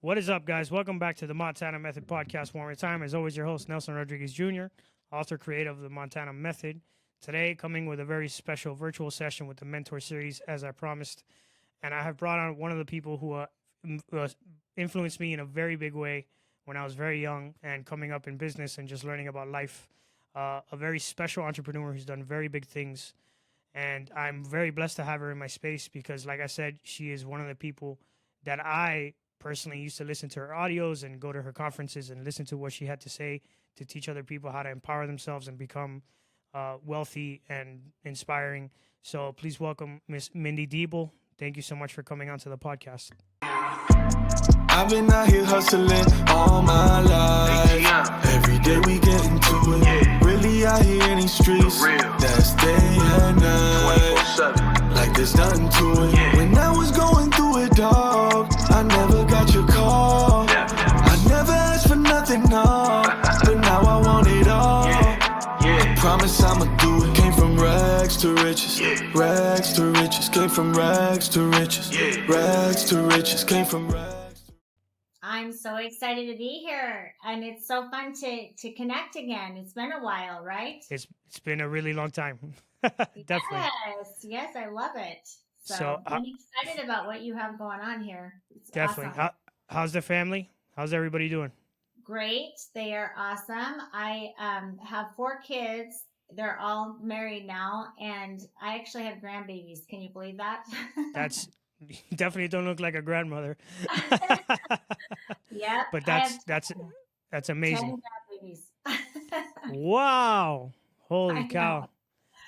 What is up, guys? Welcome back to the Montana Method podcast. One more time, as always, your host Nelson Rodriguez Jr., author creator of the Montana Method. Today, coming with a very special virtual session with the Mentor series, as I promised, and I have brought on one of the people who influenced me in a very big way when I was very young and coming up in business and just learning about life. A very special entrepreneur who's done very big things, and I'm very blessed to have her in my space because, like I said, she is one of the people that I personally used to listen to her audios and go to her conferences and listen to what she had to say to teach other people how to empower themselves and become wealthy and inspiring. So please welcome Miss Mindy Deeble. Thank you so much for coming onto the podcast. I've been out here hustling all my life. Every day we get into it. Really out here in these streets. That's day and night. Like there's nothing to it. When I was going through it, dog, I never got your call. I never asked for nothing, no. But now I want it all. I promise I'ma do it. Came from rags to riches. Rags to riches. Came from rags to riches. Rags to riches. Came from rags. I'm so excited to be here, and it's so fun to connect again. It's been a while, right? It's been a really long time. Definitely. Yes, I love it. So I'm excited about what you have going on here. It's definitely. awesome. How's the family? How's everybody doing? Great. They are awesome. I have 4 kids. They're all married now, and I actually have grandbabies. Can you believe that? That's you definitely don't look like a grandmother. Yep. But I have that's 10 amazing. grandbabies. Wow. Holy I cow. know.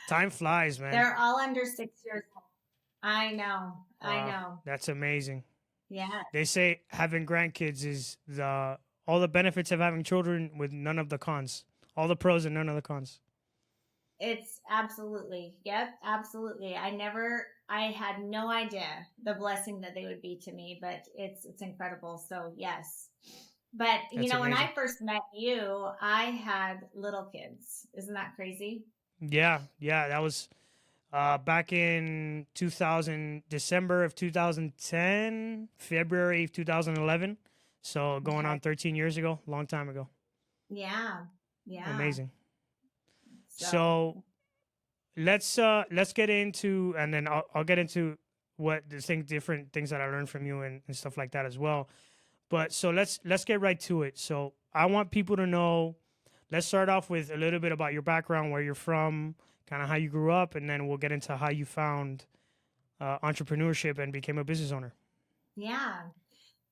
Time flies, man. They're all under 6 years old. I know. I Wow, know. that's amazing. Yeah. They say having grandkids is all the benefits of having children with none of the cons. All the pros and none of the cons. It's absolutely. Yep, absolutely. I had no idea the blessing that they would be to me, but it's incredible. So, yes. But, That's when amazing. I first met you, I had little kids. Isn't that crazy? Yeah, that was back in 2000, December of 2010, February of 2011. So going Okay. on 13 years ago, long time ago. Yeah. Yeah. Amazing. So, So let's get into, and then I'll get into what the different things that I learned from you and stuff like that as well. But so let's get right to it. So I want people to know. Let's start off with a little bit about your background, where you're from, kind of how you grew up, and then we'll get into how you found entrepreneurship and became a business owner. yeah.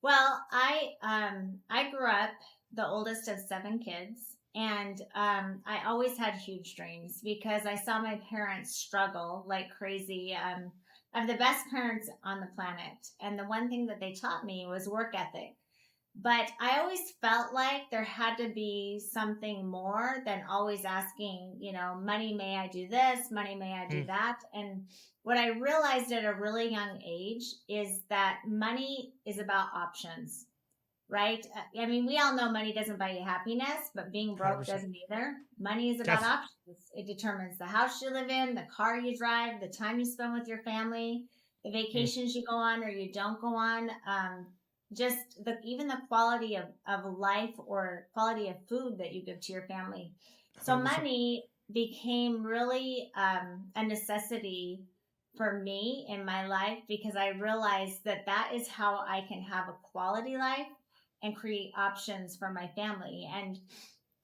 Well, I grew up the oldest of 7 kids, and I always had huge dreams because I saw my parents struggle like crazy. I have the best parents on the planet, and the one thing that they taught me was work ethic. But I always felt like there had to be something more than always asking, money, may I do this? Money, may I do Mm, that? And what I realized at a really young age is that money is about options, right? I mean, we all know money doesn't buy you happiness, but being broke 100%. doesn't either. Money is about Def- options. It determines the house you live in, the car you drive, the time you spend with your family, the mm, vacations you go on or you don't go on. Just even the quality of life or quality of food that you give to your family. So 100%. money became really a necessity for me in my life because I realized that that is how I can have a quality life and create options for my family.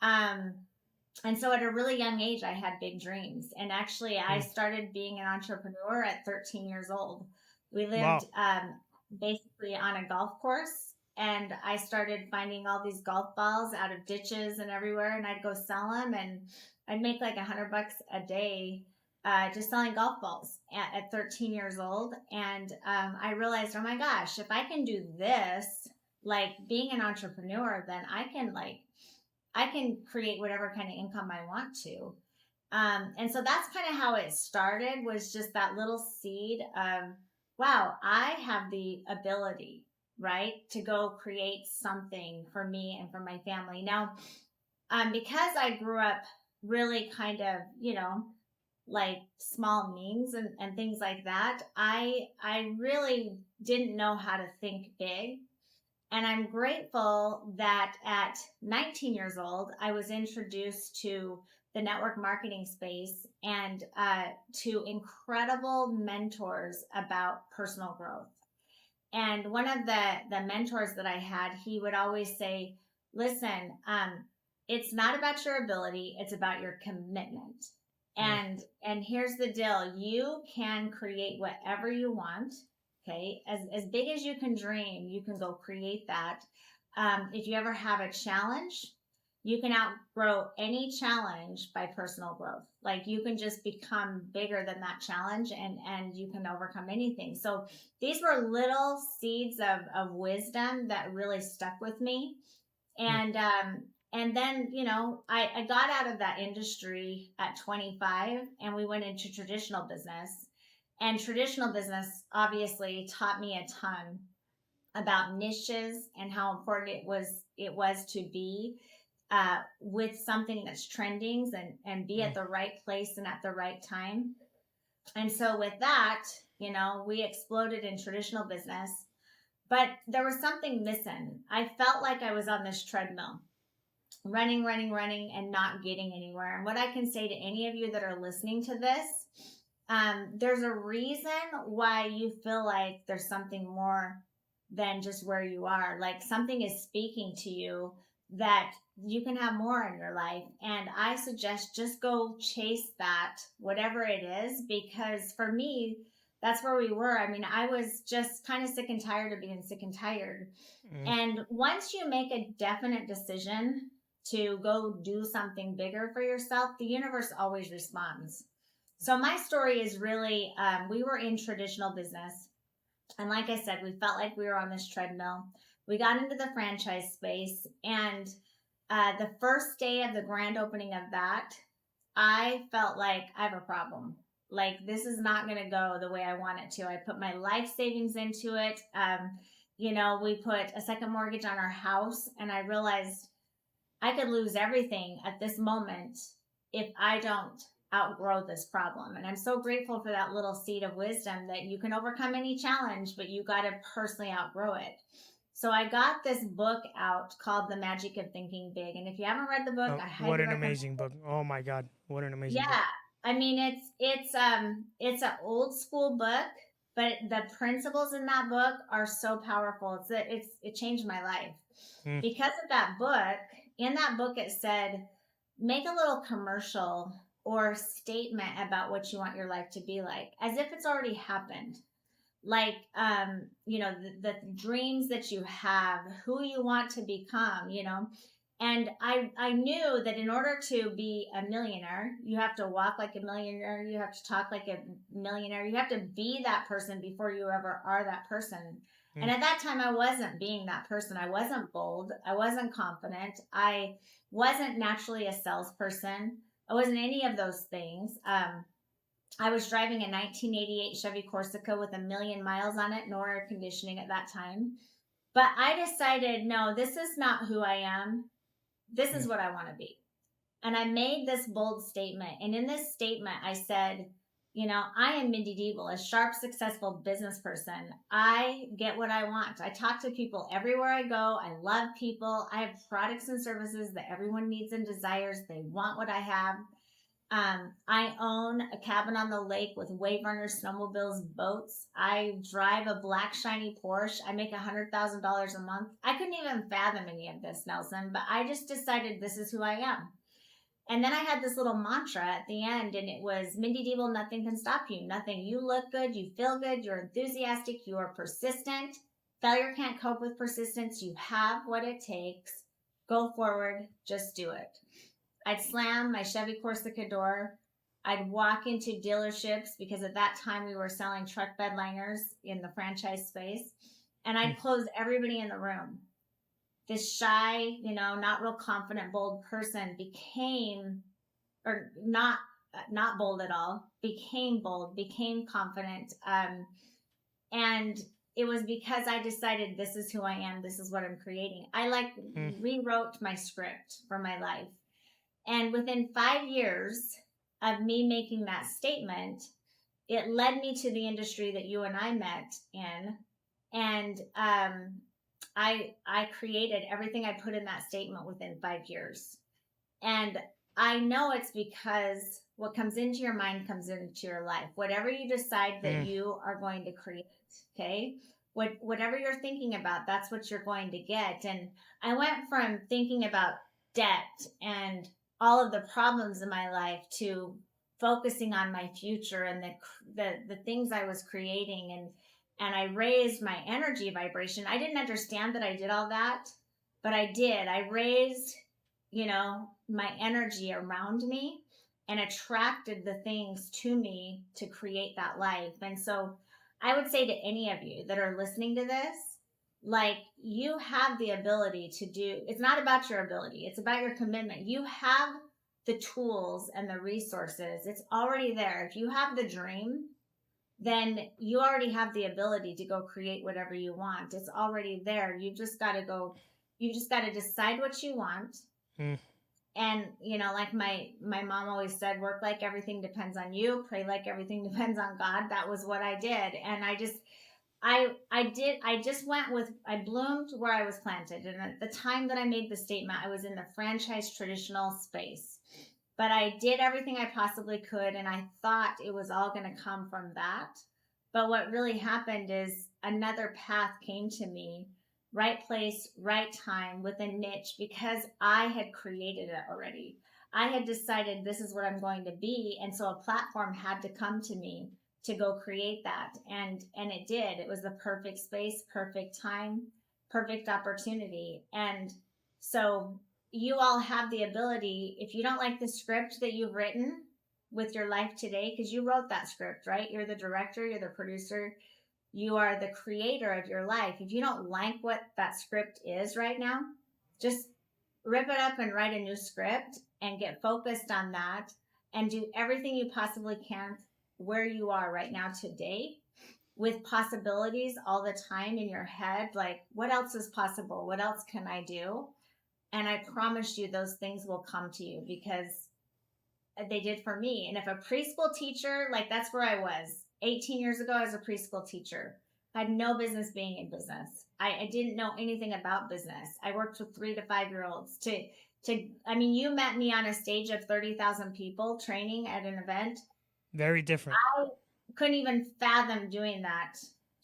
Um, and so at a really young age, I had big dreams. And actually, I Mm. started being an entrepreneur at 13 years old. We lived Wow. basically on a golf course. And I started finding all these golf balls out of ditches and everywhere. And I'd go sell them. And I'd make like $100 a day just selling golf balls at 13 years old. And I realized, oh my gosh, if I can do this, like being an entrepreneur, then I can create whatever kind of income I want to. And so that's kind of how it started, was just that little seed of, wow, I have the ability, right, to go create something for me and for my family. Now, because I grew up really kind of, like small means and things like that, I really didn't know how to think big. And I'm grateful that at 19 years old, I was introduced to the network marketing space and to incredible mentors about personal growth. And one of the mentors that I had, he would always say, listen, it's not about your ability, it's about your commitment. And here's the deal. You can create whatever you want. Okay. As big as you can dream, you can go create that. If you ever have a challenge, you can outgrow any challenge by personal growth. Like you can just become bigger than that challenge and you can overcome anything. So these were little seeds of wisdom that really stuck with me. And then, I got out of that industry at 25 and we went into traditional business. And traditional business obviously taught me a ton about niches and how important it was to be with something that's trending and be at the right place and at the right time. And so with that, we exploded in traditional business, but there was something missing. I felt like I was on this treadmill, running, and not getting anywhere. And what I can say to any of you that are listening to this, there's a reason why you feel like there's something more than just where you are. Like something is speaking to you that you can have more in your life. And I suggest just go chase that, whatever it is, because for me, that's where we were. I mean, I was just kind of sick and tired of being sick and tired. And once you make a definite decision to go do something bigger for yourself, the universe always responds. So my story is really, we were in traditional business. And like I said, we felt like we were on this treadmill. We got into the franchise space, and the first day of the grand opening of that, I felt like I have a problem. Like this is not going to go the way I want it to. I put my life savings into it. We put a second mortgage on our house, and I realized I could lose everything at this moment if I don't outgrow this problem. And I'm so grateful for that little seed of wisdom that you can overcome any challenge, but you got to personally outgrow it. So I got this book out called The Magic of Thinking Big. And if you haven't read the book, I highly what an recommend amazing book. Oh my God. What an amazing book. Yeah. I mean, it's an old school book, but the principles in that book are so powerful. It changed my life. Because of that book. In that book, it said, make a little commercial or statement about what you want your life to be like, as if it's already happened. Like, the dreams that you have, who you want to become, And I knew that in order to be a millionaire, you have to walk like a millionaire. You have to talk like a millionaire. You have to be that person before you ever are that person. And at that time, I wasn't being that person. I wasn't bold. I wasn't confident. I wasn't naturally a salesperson. I wasn't any of those things. I was driving a 1988 Chevy Corsica with 1 million miles on it, no air conditioning at that time. But I decided, no, this is not who I am. This is what I want to be. And I made this bold statement. And in this statement, I said, I am Mindy Deeble, a sharp, successful business person. I get what I want. I talk to people everywhere I go. I love people. I have products and services that everyone needs and desires. They want what I have. I own a cabin on the lake with wave runners, snowmobiles, boats. I drive a black shiny Porsche. I make $100,000 a month. I couldn't even fathom any of this, Nelson, but I just decided this is who I am. And then I had this little mantra at the end, and it was, Mindy Deeble, nothing can stop you. Nothing. You look good. You feel good. You're enthusiastic. You are persistent. Failure can't cope with persistence. You have what it takes. Go forward. Just do it. I'd slam my Chevy Corsica door. I'd walk into dealerships because at that time we were selling truck bed liners in the franchise space. And I'd close everybody in the room. This shy, not real confident, bold person became, or not bold at all, became bold, became confident. And it was because I decided this is who I am. This is what I'm creating. I rewrote my script for my life. And within 5 years of me making that statement, it led me to the industry that you and I met in. And I created everything I put in that statement within 5 years. And I know it's because what comes into your mind comes into your life. Whatever you decide that you are going to create, okay? Whatever you're thinking about, that's what you're going to get. And I went from thinking about debt and all of the problems in my life to focusing on my future and the things I was creating, and I raised my energy vibration. I didn't understand that I did all that, but I did. I raised, my energy around me and attracted the things to me to create that life. And so I would say to any of you that are listening to this, like, you have the ability to do, it's not about your ability, it's about your commitment. You have the tools and the resources. It's already there. If you have the dream, then you already have the ability to go create whatever you want. It's already there. You just got to decide what you want. And, like my mom always said, work like everything depends on you, pray like everything depends on God. That was what I did. And I bloomed where I was planted. And at the time that I made the statement, I was in the franchise traditional space, but I did everything I possibly could. And I thought it was all going to come from that. But what really happened is another path came to me. Right place, right time, with a niche, because I had created it already. I had decided this is what I'm going to be. And so a platform had to come to me to go create that. And it did. It was the perfect space, perfect time, perfect opportunity. And so you all have the ability, if you don't like the script that you've written with your life today, because you wrote that script, right? You're the director, you're the producer, you are the creator of your life. If you don't like what that script is right now, just rip it up and write a new script and get focused on that and do everything you possibly can where you are right now today, with possibilities all the time in your head. Like, what else is possible? What else can I do? And I promise you those things will come to you, because they did for me. And if a preschool teacher, like, that's where I was. 18 years ago, I was a preschool teacher. I had no business being in business. I didn't know anything about business. I worked with 3 to 5 year olds you met me on a stage of 30,000 people training at an event. Very different. I couldn't even fathom doing that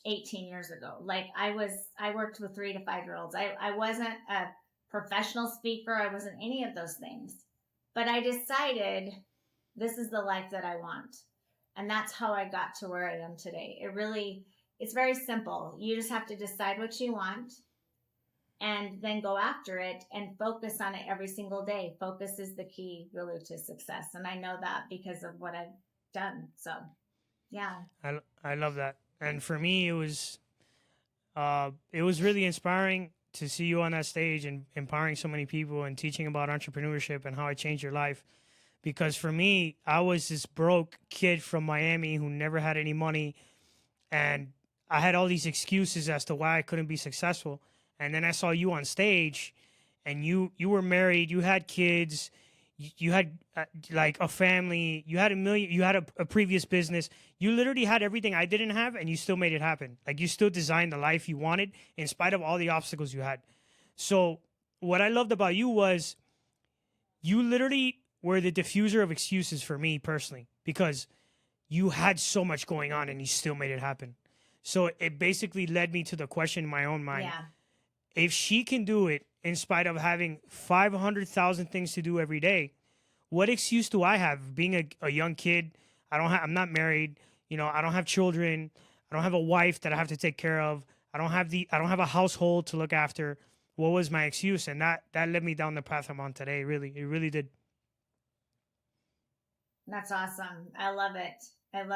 18 years ago. Like, I worked with 3 to 5 year olds. I wasn't a professional speaker. I wasn't any of those things, but I decided this is the life that I want. And that's how I got to where I am today. It's very simple. You just have to decide what you want and then go after it and focus on it every single day. Focus is the key, really, to success. And I know that because of what I've done. So, yeah. I love that. And for me, it was really inspiring to see you on that stage and empowering so many people and teaching about entrepreneurship and how it changed your life. Because for me, I was this broke kid from Miami who never had any money, and I had all these excuses as to why I couldn't be successful. And then I saw you on stage, and you were married, you had kids, you had like a family, you had a previous business. You literally had everything I didn't have, and you still made it happen. Like, you still designed the life you wanted in spite of all the obstacles you had. So what I loved about you was you literally were the diffuser of excuses for me personally, because you had so much going on and you still made it happen. So it basically led me to the question in my own mind. Yeah. If she can do it in spite of having 500,000 things to do every day, what excuse do I have being a young kid? I'm not married. I don't have children. I don't have a wife that I have to take care of. I don't have a household to look after. What was my excuse? And that led me down the path I'm on today. Really, it really did. That's awesome. I love it. And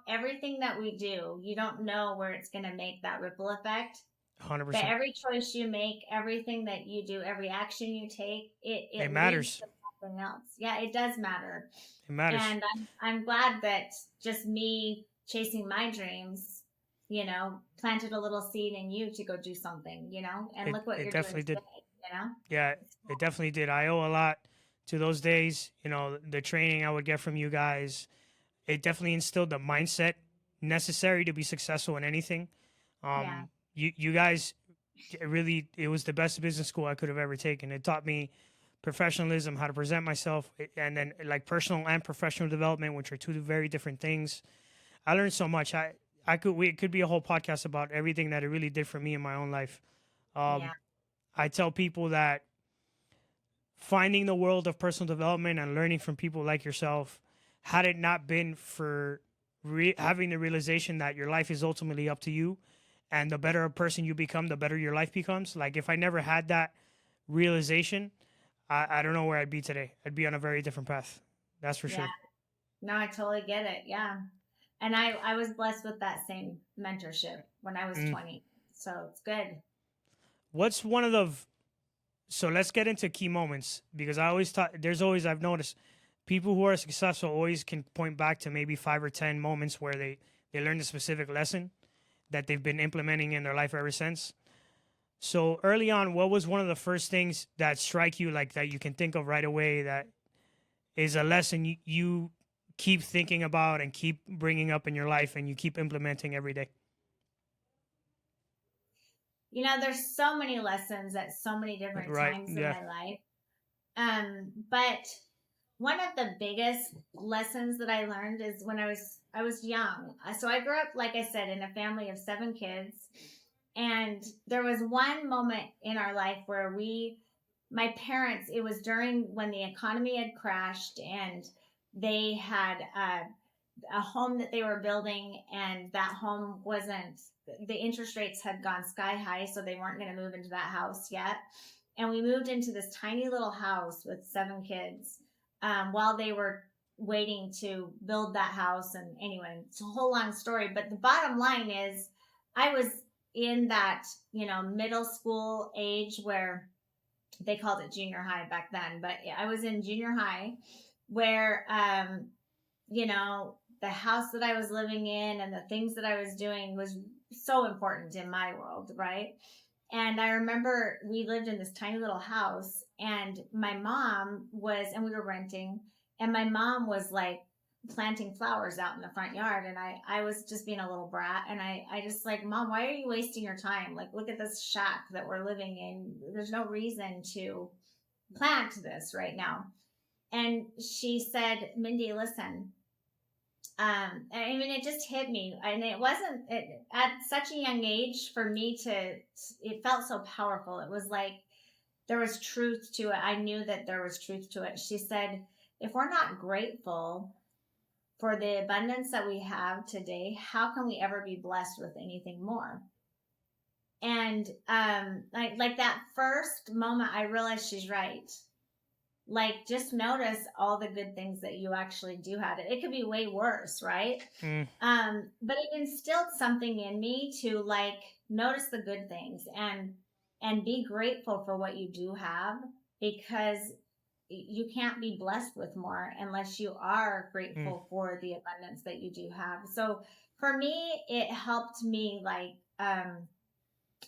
everything that we do, you don't know where it's going to make that ripple effect. 100%. But every choice you make, everything that you do, every action you take, it matters. Leads to something else. Yeah, it does matter. It matters. And I'm glad that just me chasing my dreams, planted a little seed in you to go do something, and look what you're doing today, Yeah, it definitely did. I owe a lot to those days. The training I would get from you guys, it definitely instilled the mindset necessary to be successful in anything. You guys it was the best business school I could have ever taken. It taught me professionalism, how to present myself, and then like personal and professional development, which are two very different things. I learned so much. It could be a whole podcast about everything that it really did for me in my own life. Yeah. I tell people that finding the world of personal development and learning from people like yourself, had it not been for having the realization that your life is ultimately up to you, and the better a person you become, the better your life becomes. Like if I never had that realization, I don't know where I'd be today. I'd be on a very different path. That's for Yeah. sure. No, I totally get it. Yeah. And I was blessed with that same mentorship when I was 20. So it's good. What's one of the so let's get into key moments, because I always thought I've noticed people who are successful always can point back to maybe 5 or 10 moments where they learned a specific lesson that they've been implementing in their life ever since. So early on, what was one of the first things that strike you, like that you can think of right away, that is a lesson you keep thinking about and keep bringing up in your life and you keep implementing every day? You know, there's so many lessons at so many different Right. times in Yeah. my life. But one of the biggest lessons that I learned is when I was young. So I grew up, like I said, in a family of 7 kids. And there was one moment in our life where my parents, it was during when the economy had crashed, and they had a home that they were building, and that home wasn't, the interest rates had gone sky high, so they weren't going to move into that house yet. And we moved into this tiny little house with 7 kids while they were waiting to build that house. And anyway, it's a whole long story, but the bottom line is I was in that, middle school age, where they called it junior high back then, but I was in junior high, where, the house that I was living in and the things that I was doing was so important in my world, right? And I remember we lived in this tiny little house, and my mom was, and we were renting, and my mom was like planting flowers out in the front yard. And I was just being a little brat. And I just like, Mom, why are you wasting your time? Like, look at this shack that we're living in. There's no reason to plant this right now. And she said, Mindy, listen, I mean, it just hit me. And it wasn't at such a young age for me it felt so powerful. It was like there was truth to it. I knew that there was truth to it. She said, if we're not grateful for the abundance that we have today, how can we ever be blessed with anything more? And like that first moment, I realized she's right. Like, just notice all the good things that you actually do have. It could be way worse, right? But it instilled something in me to like notice the good things and be grateful for what you do have, because you can't be blessed with more unless you are grateful for the abundance that you do have. So for me, it helped me like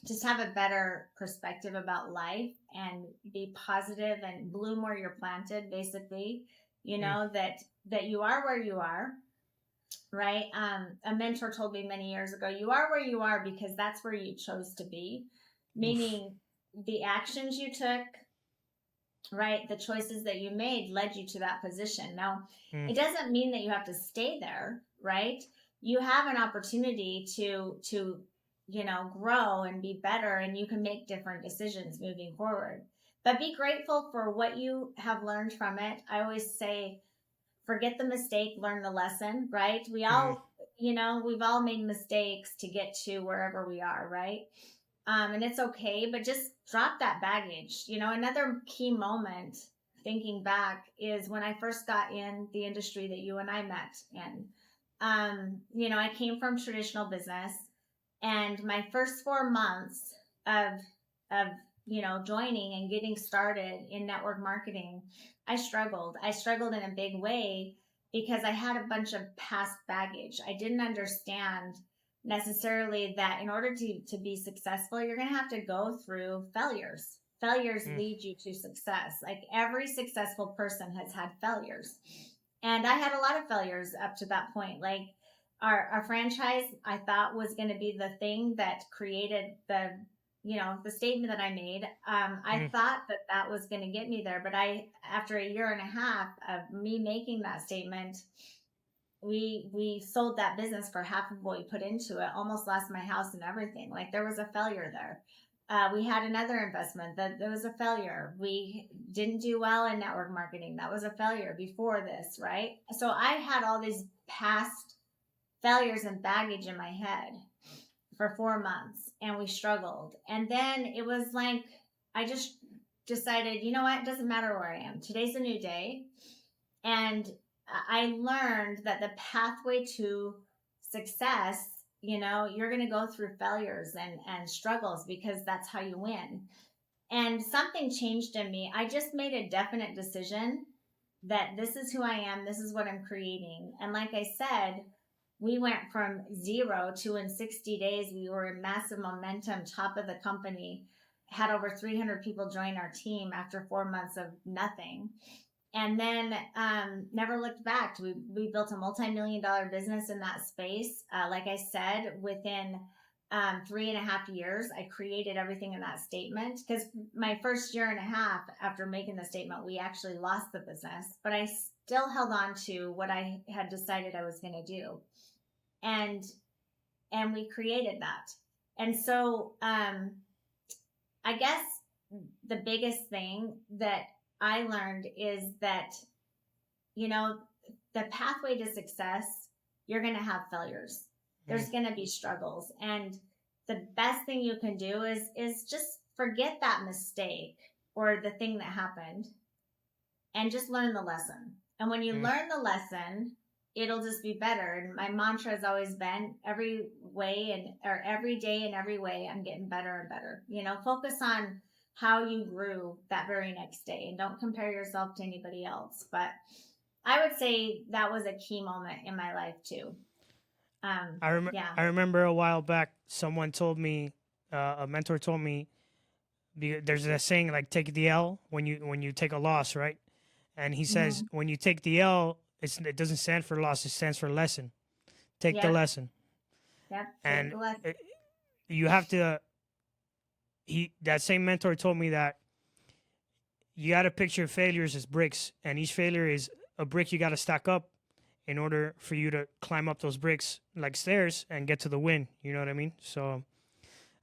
just have a better perspective about life and be positive and bloom where you're planted, basically. That you are where you are, right? A mentor told me many years ago, you are where you are because that's where you chose to be, meaning the actions you took, right? The choices that you made led you to that position. Now, it doesn't mean that you have to stay there, right? You have an opportunity to grow and be better, and you can make different decisions moving forward. But be grateful for what you have learned from it. I always say, forget the mistake, learn the lesson, right? We all, we've all made mistakes to get to wherever we are, right? And it's okay, but just drop that baggage. Another key moment, thinking back, is when I first got in the industry that you and I met in. I came from traditional business, and my first 4 months of joining and getting started in network marketing, I struggled. I struggled in a big way because I had a bunch of past baggage. I didn't understand necessarily that in order to be successful, you're going to have to go through failures. Failures lead you to success. Like, every successful person has had failures. And I had a lot of failures up to that point. Like, our franchise, I thought, was going to be the thing that created the the statement that I made, I thought that was going to get me there. But after a year and a half of me making that statement, we sold that business for half of what we put into it, almost lost my house and everything. Like, there was a failure there. We had another investment that there was a failure. We didn't do well in network marketing. That was a failure before this, right? So I had all these past failures and baggage in my head for 4 months, and we struggled. And then it was like, I just decided, you know what? It doesn't matter where I am. Today's a new day. And I learned that the pathway to success, you're going to go through failures and struggles, because that's how you win. And something changed in me. I just made a definite decision that this is who I am. This is what I'm creating. And like I said, we went from 0 to, in 60 days, we were in massive momentum, top of the company, had over 300 people join our team after 4 months of nothing. And then never looked back. We built a multi-million-dollar business in that space. Like I said, within 3.5 years, I created everything in that statement, because my first year and a half after making the statement, we actually lost the business, but I still held on to what I had decided I was going to do. And we created that. And so I guess the biggest thing that I learned is that, the pathway to success, you're going to have failures. There's going to be struggles. And the best thing you can do is just forget that mistake or the thing that happened and just learn the lesson. And when you learn the lesson, it'll just be better. And my mantra has always been, every day in every way, I'm getting better and better. Focus on how you grew that very next day, and don't compare yourself to anybody else. But I would say that was a key moment in my life too. I remember a while back, someone told me, a mentor told me, there's a saying like, take the L when you take a loss, right? And he says, when you take the L, it doesn't stand for loss, it stands for lesson. Take the lesson. Yep. And you have to. That same mentor told me that you got to picture failures as bricks, and each failure is a brick you got to stack up in order for you to climb up those bricks like stairs and get to the win. You know what I mean? So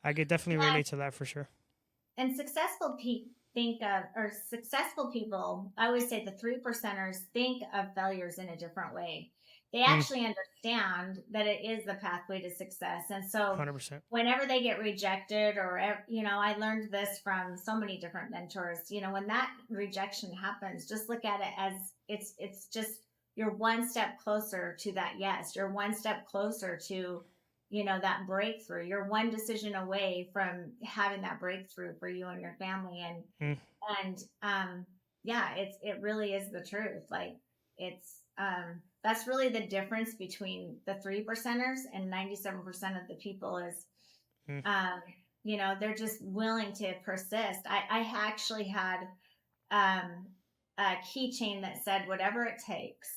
I could definitely relate to that for sure. And successful people, I always say the 3%ers think of failures in a different way. They actually understand that it is the pathway to success. And so 100%. Whenever they get rejected, or, I learned this from so many different mentors, when that rejection happens, just look at it as it's just, you're one step closer to that yes. You're one step closer to, that breakthrough. You're one decision away from having that breakthrough for you and your family. And it really is the truth. Like, it's that's really the difference between the 3%ers and 97% of the people is, they're just willing to persist. I actually had a keychain that said, whatever it takes.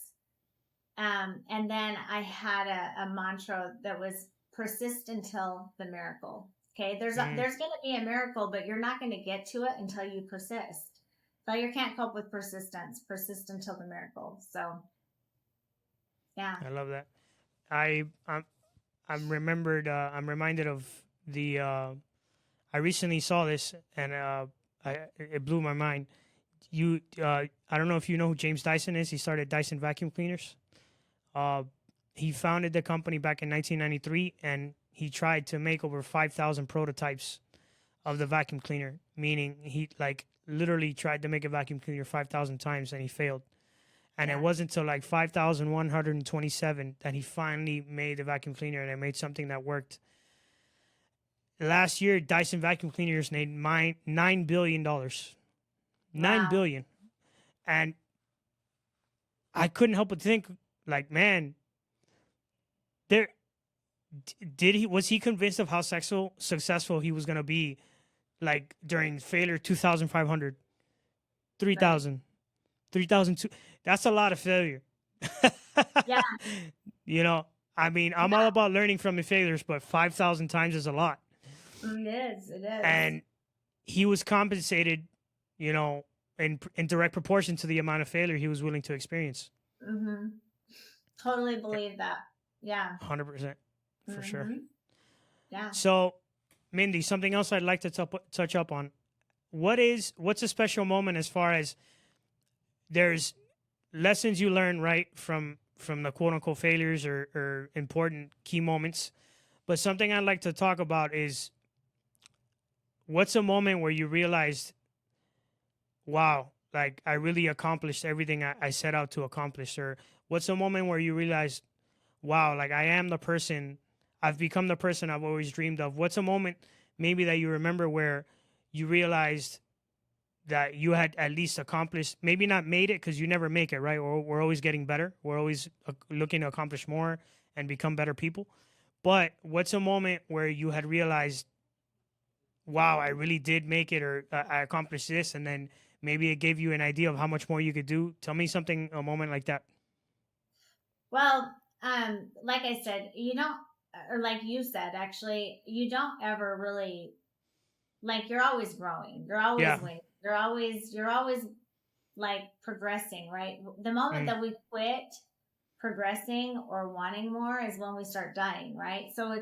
And then I had a mantra that was, persist until the miracle. Okay. There's going to be a miracle, but you're not going to get to it until you persist. Failure can't cope with persistence. Persist until the miracle. So, yeah. I love that. I'm reminded of the, I recently saw this, and it blew my mind. I don't know if you know who James Dyson is. He started Dyson vacuum cleaners. He founded the company back in 1993, and he tried to make over 5,000 prototypes of the vacuum cleaner, meaning he literally tried to make a vacuum cleaner 5,000 times, and he failed. And it wasn't until 5,127 that he finally made the vacuum cleaner, and it made something that worked. Last year, Dyson vacuum cleaners made $9 billion. $9 billion. And I couldn't help but think, man, was he convinced of how successful he was going to be, during failure 2,500, 3,000, 3,002? That's a lot of failure. Yeah. I'm all about learning from the failures, but 5,000 times is a lot. It is. And he was compensated, you know, in direct proportion to the amount of failure he was willing to experience. Mm-hmm. Totally believe that. Yeah. 100%, for sure. Yeah. So, Mindy, something else I'd like to touch up on. What's a special moment as far as there's lessons you learn, right, from the quote unquote failures or important key moments. But something I'd like to talk about is what's a moment where you realized, wow, like I really accomplished everything I set out to accomplish? Or what's a moment where you realized, wow, like I am the person, I've become the person I've always dreamed of? What's a moment maybe that you remember where you realized that you had at least accomplished, maybe not made it because you never make it, right? Or we're always getting better. We're always looking to accomplish more and become better people. But what's a moment where you had realized, wow, I really did make it, or I accomplished this, and then maybe it gave you an idea of how much more you could do? Tell me something, a moment like that. Well, like I said, or like you said, actually, you don't ever really, like, you're always growing. You're always Yeah. winning. You're always like progressing, right? The moment that we quit progressing or wanting more is when we start dying, right? So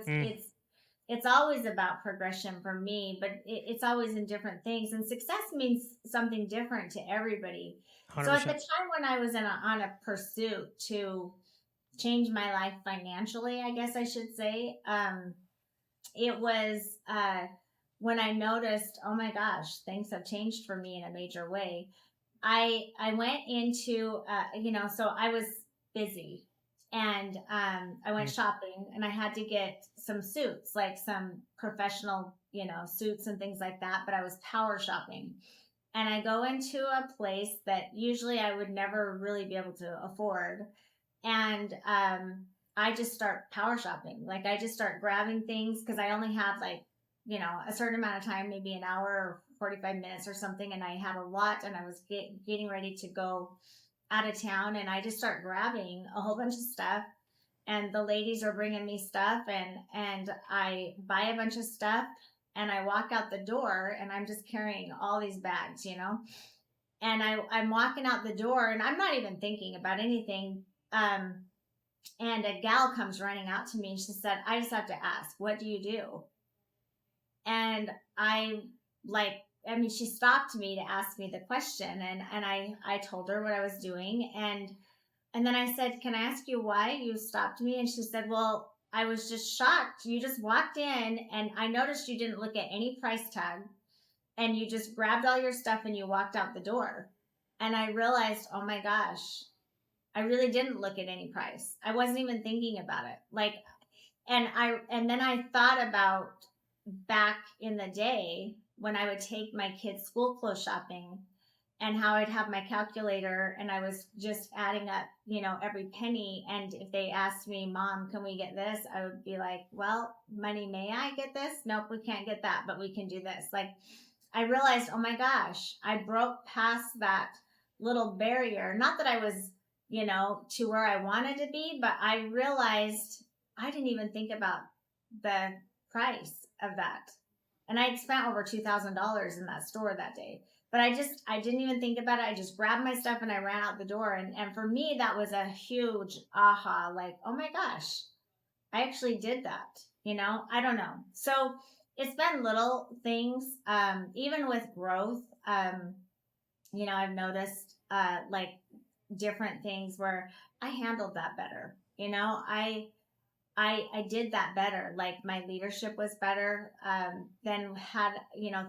it's always about progression for me, but it's always in different things, and success means something different to everybody. 100%. So at the time when I was on a pursuit to change my life financially, I guess I should say, it was when I noticed, oh my gosh, things have changed for me in a major way. I went into so I was busy, and I went shopping, and I had to get some suits, like some professional suits and things like that, but I was power shopping, and I go into a place that usually I would never really be able to afford, and I just start power shopping. Like, I just start grabbing things because I only have, like, a certain amount of time, maybe an hour or 45 minutes or something. And I had a lot, and I was getting ready to go out of town. And I just start grabbing a whole bunch of stuff. And the ladies are bringing me stuff, and I buy a bunch of stuff, and I walk out the door, and I'm just carrying all these bags, and I'm walking out the door, and I'm not even thinking about anything. And a gal comes running out to me, and she said, I just have to ask, what do you do? And she stopped me to ask me the question, and I told her what I was doing, and then I said, can I ask you why you stopped me? And she said, well, I was just shocked. You just walked in, and I noticed you didn't look at any price tag, and you just grabbed all your stuff and you walked out the door. And I realized, oh my gosh, I really didn't look at any price. I wasn't even thinking about it. Like, and then I thought about back in the day when I would take my kids' school clothes shopping, and how I'd have my calculator, and I was just adding up, every penny. And if they asked me, Mom, can we get this? I would be like, well, money, may I get this? Nope, we can't get that, but we can do this. Like, I realized, oh my gosh, I broke past that little barrier. Not that I was, to where I wanted to be, but I realized I didn't even think about the price of that. And I had spent over $2,000 in that store that day. But I didn't even think about it. I just grabbed my stuff and I ran out the door. And for me, that was a huge aha, like, oh my gosh, I actually did that. I don't know. So it's been little things, even with growth. I've noticed, like, different things where I handled that better. I did that better. Like, my leadership was better than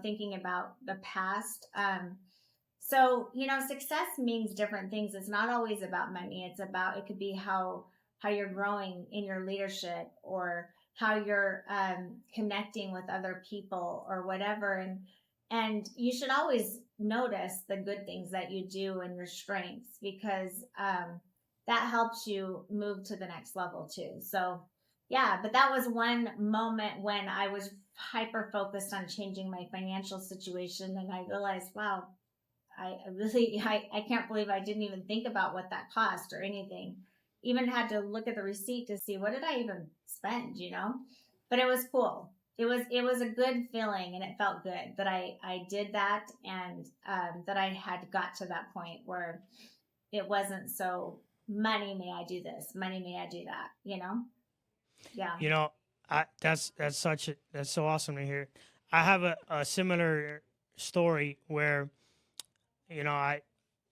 thinking about the past. So success means different things. It's not always about money. It could be how you're growing in your leadership, or how you're connecting with other people, or whatever. And you should always notice the good things that you do and your strengths, because that helps you move to the next level too. So yeah, but that was one moment when I was hyper focused on changing my financial situation, and I realized, wow, I can't believe I didn't even think about what that cost or anything. Even had to look at the receipt to see, what did I even spend, But it was cool. it was a good feeling, and it felt good that I did that, and that I had got to that point where it wasn't so money, may I do this, money, may I do that, you know? Yeah. You know, that's that's so awesome to hear. I have a similar story where, you know, I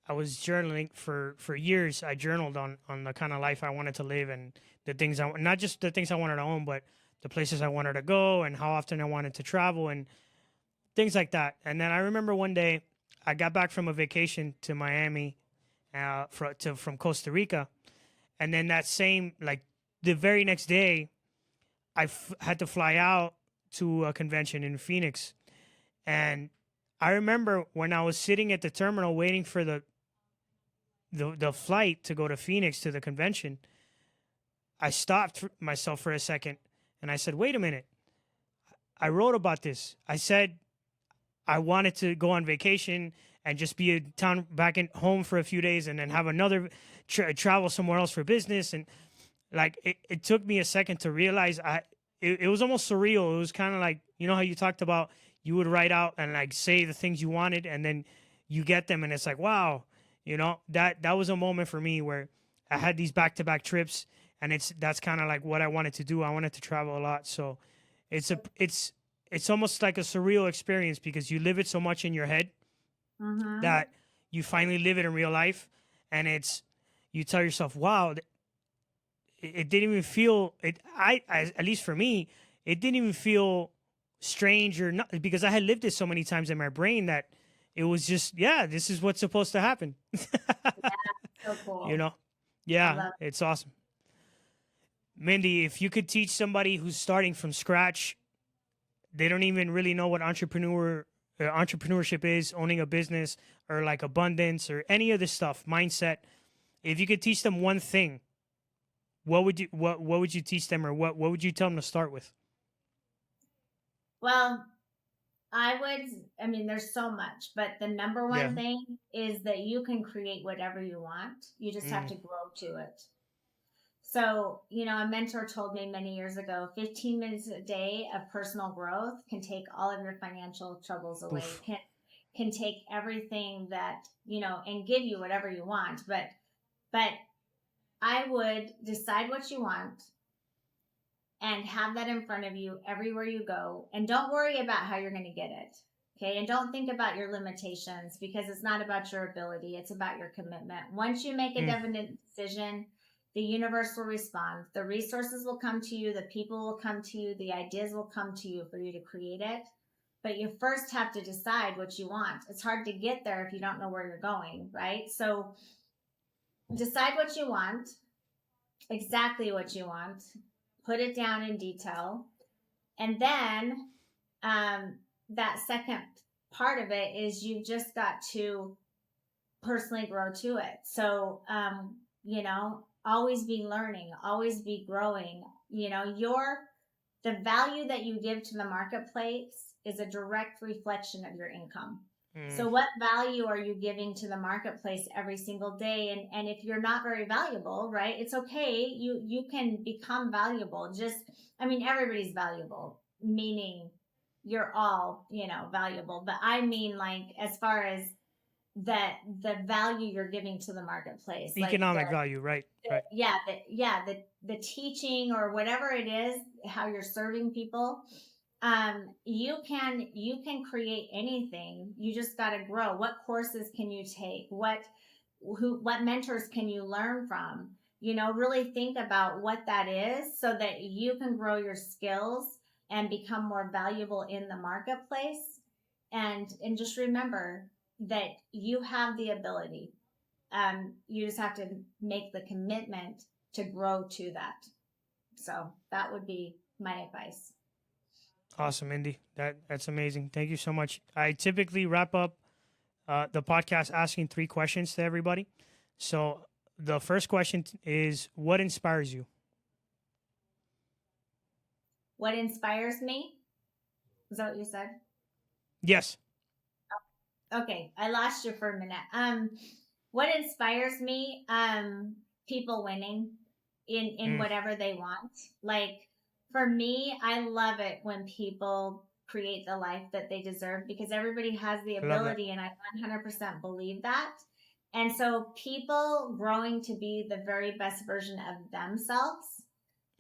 was journaling for years. I journaled on the kind of life I wanted to live and the things not just the things I wanted to own, but the places I wanted to go and how often I wanted to travel and things like that. And then I remember one day I got back from a vacation to Miami, from Costa Rica, and then that same like the very next day, had to fly out to a convention in Phoenix, and I remember when I was sitting at the terminal waiting for the flight to go to Phoenix to the convention, I stopped myself for a second and I said, "Wait a minute! I wrote about this. I said I wanted to go on vacation and just be in town, back in home for a few days, and then have another travel somewhere else for business." And like it took me a second to realize it was almost surreal. It was kind of like, you know how you talked about you would write out and like say the things you wanted, and then you get them, and it's like, wow, you know, that was a moment for me where I had these back-to-back trips, and that's kind of like what I wanted to do. I wanted to travel a lot, so it's almost like a surreal experience because you live it so much in your head that you finally live it in real life, and you tell yourself, wow, it didn't even feel it. At least for me, it didn't even feel strange or not, because I had lived it so many times in my brain that it was just, yeah, this is what's supposed to happen. Yeah, so cool. You know, I yeah, love it's awesome. Mindy, if you could teach somebody who's starting from scratch, they don't even really know what entrepreneurship is, owning a business, or like abundance, or any of this stuff, mindset. If you could teach them one thing, what would you teach them, or what would you tell them to start with? Well, I mean, there's so much, but the number Yeah. one thing is that you can create whatever you want. You just have to grow to it. So, you know, a mentor told me many years ago, 15 minutes a day of personal growth can take all of your financial troubles away, Oof. can take everything that, you know, and give you whatever you want. But I would decide what you want and have that in front of you everywhere you go. And don't worry about how you're going to get it. Okay. And don't think about your limitations, because it's not about your ability. It's about your commitment. Once you make a definite decision, the universe will respond. The resources will come to you. The people will come to you. The ideas will come to you for you to create it. But you first have to decide what you want. It's hard to get there if you don't know where you're going, right? So decide what you want, exactly what you want, put it down in detail. And then that second part of it is you've just got to personally grow to it. So, you know, always be learning, always be growing. You know, the value that you give to the marketplace is a direct reflection of your income. So what value are you giving to the marketplace every single day? And if you're not very valuable, right, it's okay. You can become valuable. I mean, everybody's valuable, meaning you're all, you know, valuable. But I mean, like, as far as the value you're giving to the marketplace, Economic value, right? Right. The teaching or whatever it is, how you're serving people. You can create anything. You just got to grow. What courses can you take? What mentors can you learn from? You know, really think about what that is so that you can grow your skills and become more valuable in the marketplace. And just remember that you have the ability. You just have to make the commitment to grow to that. So that would be my advice. Awesome, Mindy. That's amazing. Thank you so much. I typically wrap up the podcast asking 3 questions to everybody. So the first question is, what inspires you? What inspires me? Is that what you said? Yes. Okay, I lost you for a minute. What inspires me? People winning in whatever they want. Like, For me, I love it when people create the life that they deserve, because everybody has the I love that. ability, and I 100% believe that. And so people growing to be the very best version of themselves,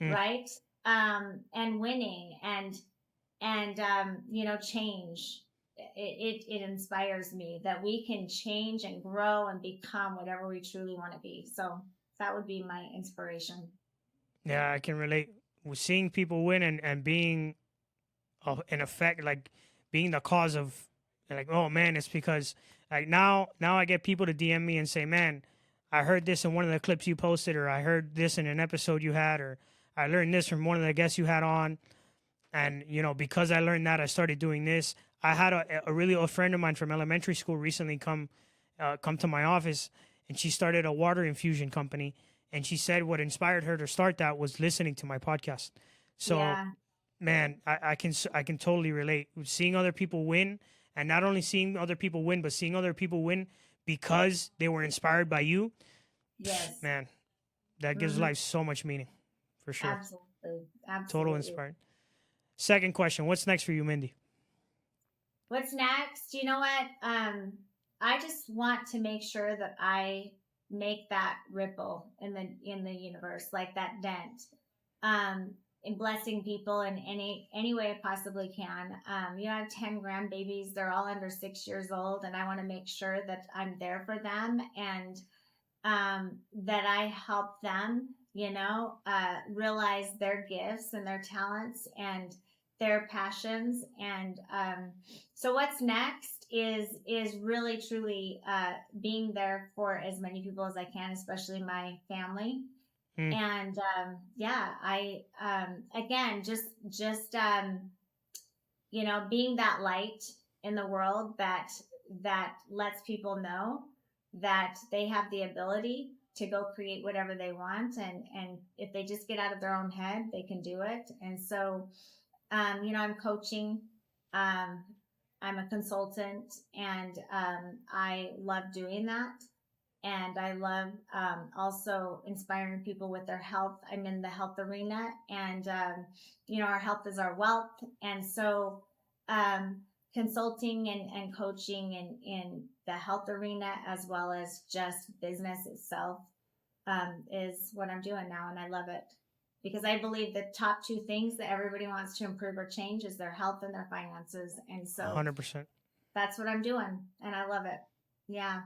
Mm. right? And winning and change. It inspires me that we can change and grow and become whatever we truly want to be. So that would be my inspiration. Yeah, I can relate with seeing people win and being in effect, like being the cause of, like, oh man, it's because like now I get people to DM me and say, man, I heard this in one of the clips you posted, or I heard this in an episode you had, or I learned this from one of the guests you had on. And, because I learned that, I started doing this. I had a really old friend of mine from elementary school recently come to my office, and she started a water infusion company. And she said what inspired her to start that was listening to my podcast. So, Yeah. man, I can totally relate. Seeing other people win, and not only seeing other people win, but seeing other people win because they were inspired by you. Yes. Man, that gives life so much meaning, for sure. Absolutely. Total inspired. Second question, what's next for you, Mindy? What's next? You know what? I just want to make sure that I make that ripple in the universe, like that dent, in blessing people in any way I possibly can. I have 10 grandbabies. They're all under 6 years old, and I want to make sure that I'm there for them, and that I help them, realize their gifts and their talents and their passions. And so what's next is really truly being there for as many people as I can, especially my family. And I again just being that light in the world that lets people know that they have the ability to go create whatever they want, and if they just get out of their own head, they can do it. And so I'm coaching, I'm a consultant, and I love doing that. And I love also inspiring people with their health. I'm in the health arena, and our health is our wealth. And so consulting and coaching in the health arena, as well as just business itself, is what I'm doing now. And I love it, because I believe the top two things that everybody wants to improve or change is their health and their finances. And so 100%. That's what I'm doing, and I love it. Yeah.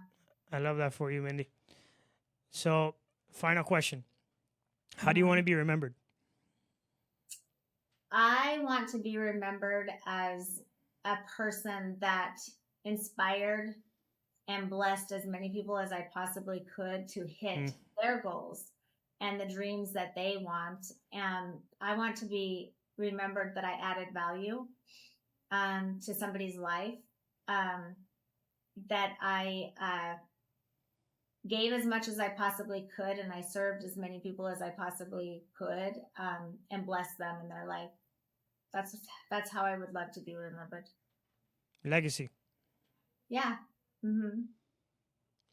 I love that for you, Mindy. So, final question. How do you want to be remembered? I want to be remembered as a person that inspired and blessed as many people as I possibly could to hit their goals and the dreams that they want. And I want to be remembered that I added value to somebody's life, that I gave as much as I possibly could, and I served as many people as I possibly could, and blessed them in their life. That's how I would love to be remembered. Legacy. Yeah. Mm-hmm.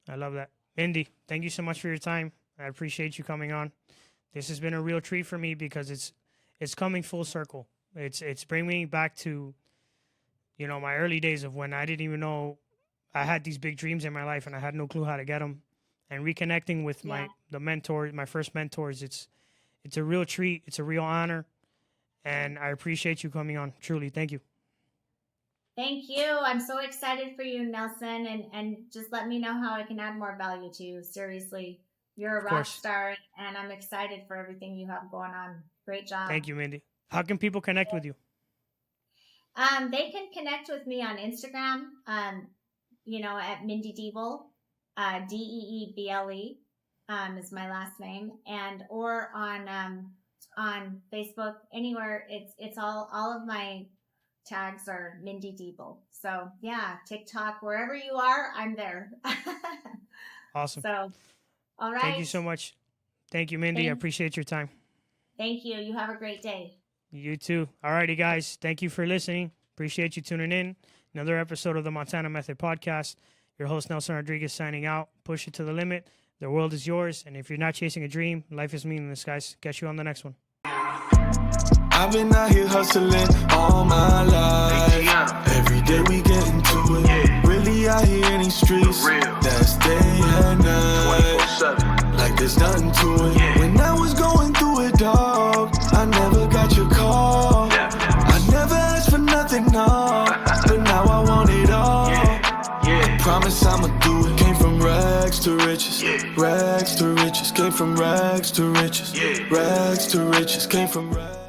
I love that. Mindy, thank you so much for your time. I appreciate you coming on. This has been a real treat for me, because it's coming full circle. It's bringing me back to, my early days of when I didn't even know I had these big dreams in my life and I had no clue how to get them. And reconnecting with my first mentors, it's a real treat. It's a real honor. And I appreciate you coming on. Truly, thank you. Thank you. I'm so excited for you, Nelson. And just let me know how I can add more value to you. Seriously, you're a rock star, and I'm excited for everything you have going on. Great job. Thank you, Mindy. How can people connect with you? They can connect with me on Instagram, at Mindy Deeble, Deeble, is my last name, or on Facebook, anywhere. It's all of my tags are Mindy Deeble. So yeah, TikTok, wherever you are, I'm there. Awesome. So, all right. Thank you so much. Thank you, Mindy. I appreciate your time. Thank you. You have a great day. You too. All righty, guys. Thank you for listening. Appreciate you tuning in. Another episode of the Montana Method Podcast. Your host, Nelson Rodriguez, signing out. Push it to the limit. The world is yours. And if you're not chasing a dream, life is meaningless, guys. Catch you on the next one. I've been out here hustling all my life. Every day we get into it. Really out here in these streets. That's day and night. Like there's nothing to it. When I was going through it, dog, I never got your call. I never asked for nothing, no. But now I want it all. I promise I'ma do it. Came from rags to riches. Rags to riches. Came from rags to riches. Rags to riches. Came from rags.